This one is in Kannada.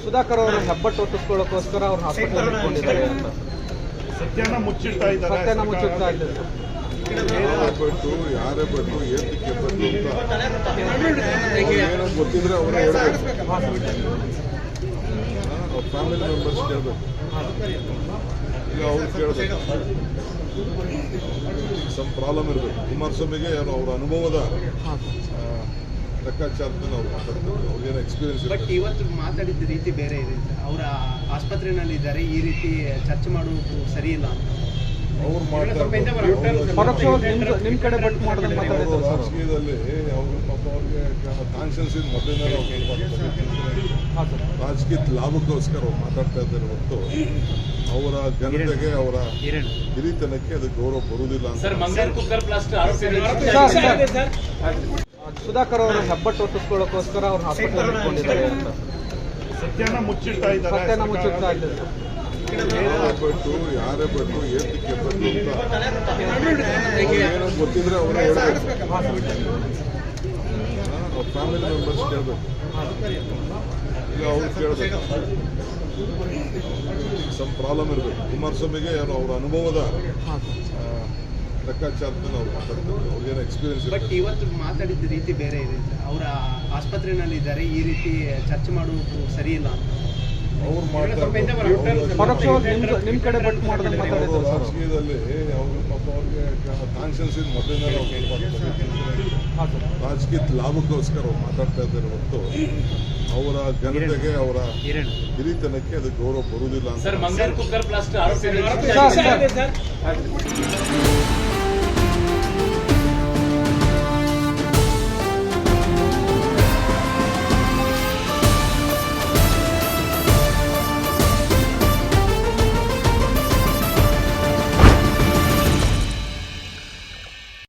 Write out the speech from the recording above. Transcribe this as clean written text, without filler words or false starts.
ಸುಧಾಕರ್ ಅವರು ಹೆಬ್ಬಟ್ಟು ಒತ್ತಿಸ್ಕೊಳ್ಳೋಕ್ಕೋಸ್ಕರ ಅವ್ರನ್ನ ಹಾಸ್ಪಿಟಲ್ ಇಟ್ಕೊಂಡಿದ್ದಾರೆ ಅಂತ ಸತ್ಯನ ಮುಚ್ಚಿಡ್ತಾ ಇದ್ದಾರೆ. ಯಾರೇ ಬಟ್ಟು ಏತಕ್ಕೆ ಬಟ್ಟು ಅಂತ ಏನೋ ಗೊತ್ತಿದ್ರೆ ಅವರೇ ಹೇಳ್ಬೇಕು. ಅವ್ರ ಫ್ಯಾಮಿಲಿ ಮೆಂಬರ್ಸ್ ಕೇಳಬೇಕು. ಈಗ ಅವ್ರು ಕೇಳಬೇಕು. ಸಮ್ ಪ್ರಾಬ್ಲಮ್ ಇರಬೇಕು. ಕುಮಾರಸ್ವಾಮಿಗೆ ಅವ್ರ ಅನುಭವದ ಲೆಕ್ಕಾಚಾರದಿಂದ ನಾವು ಮಾತಾಡ್ತೀವಿ. ಅವ್ರಿಗೇನೋ ಎಕ್ಸ್ಪೀರಿಯನ್ಸ್ ಬಟ್ ಇವತ್ತು ಮಾತಾಡಿದ ರೀತಿ ಬೇರೆ ಇದೆ. ಅವರ ಆಸ್ಪತ್ರೆಯಲ್ಲಿ ಇದ್ದಾರೆ, ಈ ರೀತಿ ಚರ್ಚೆ ಮಾಡುವುದು ಸರಿ ಇಲ್ಲ ಅಂತ ಅವ್ರು ಮಾತಾಡ್ತಾರೆ. ನಿಮ್ ಕಡೆ ಬಟ್ ರಾಜಕೀಯದಲ್ಲಿ ಅವ್ರ ಪಾಪ ಅವ್ರಿಗೆ ಕಾನ್ಷಿಯನ್ಸ್ ಇದ್ ಮೊದಲಿಂದ ರಾಜಕೀಯದ ಲಾಭಕ್ಕೋಸ್ಕರ ಅವ್ರು ಮಾತಾಡ್ತಾ ಇದ್ದಾರೆ ಹೊರತು ಅವರ ಘನತೆಗೆ ಅವರ ಹಿರಿತನಕ್ಕೆ ಅದು ಗೌರವ ಬರುವುದಿಲ್ಲ ಅಂತ. ಸುಧಾಕರ್ ಅವರು ಹೆಬ್ಬಟ್ಟು ಒತ್ತಿಸ್ಕೊಳ್ಳೋಕ್ಕೋಸ್ಕರ ಅವ್ರನ್ನ ಹಾಸ್ಪಿಟಲ್ ಇಟ್ಕೊಂಡಿದ್ದಾರೆ ಅಂತ ಸತ್ಯನ ಮುಚ್ಚಿಡ್ತಾ ಇದ್ದಾರೆ. ಯಾರೇ ಬಟ್ಟು ಏತಕ್ಕೆ ಬಟ್ಟು ಅಂತ ಏನೋ ಗೊತ್ತಿದ್ರೆ ಅವರೇ ಹೇಳ್ಬೇಕು. ಅವ್ರ ಫ್ಯಾಮಿಲಿ ಮೆಂಬರ್ಸ್ ಕೇಳಬೇಕು. ಈಗ ಅವ್ರು ಕೇಳಬೇಕು. ಸಮ್ ಪ್ರಾಬ್ಲಮ್ ಇರಬೇಕು. ಕುಮಾರಸ್ವಾಮಿಗೆ ಅವ್ರ ಅನುಭವದ ಲೆಕ್ಕಾಚಾರದಿಂದ ನಾವು ಮಾತಾಡ್ತೀವಿ. ಅವ್ರಿಗೇನೋ ಎಕ್ಸ್ಪೀರಿಯನ್ಸ್ ಬಟ್ ಇವತ್ತು ಮಾತಾಡಿದ ರೀತಿ ಬೇರೆ ಇದೆ. ಅವರ ಆಸ್ಪತ್ರೆಯಲ್ಲಿ ಇದ್ದಾರೆ, ಈ ರೀತಿ ಚರ್ಚೆ ಮಾಡುವುದು ಸರಿ ಇಲ್ಲ ಅಂತ ಅವ್ರು ಮಾತಾಡ್ತಾರೆ. ನಿಮ್ ಕಡೆ ಬಟ್ ರಾಜಕೀಯದಲ್ಲಿ ಅವ್ರ ಪಾಪ ಅವ್ರಿಗೆ ಕಾನ್ಷಿಯನ್ಸ್ ಇದ್ ಮೊದಲಿಂದ ರಾಜಕೀಯದ ಲಾಭಕ್ಕೋಸ್ಕರ ಅವ್ರು ಮಾತಾಡ್ತಾ ಇದ್ದಾರೆ ಹೊರತು ಅವರ ಘನತೆಗೆ ಅವರ ಹಿರಿತನಕ್ಕೆ ಅದು ಗೌರವ ಬರುವುದಿಲ್ಲ ಅಂತ.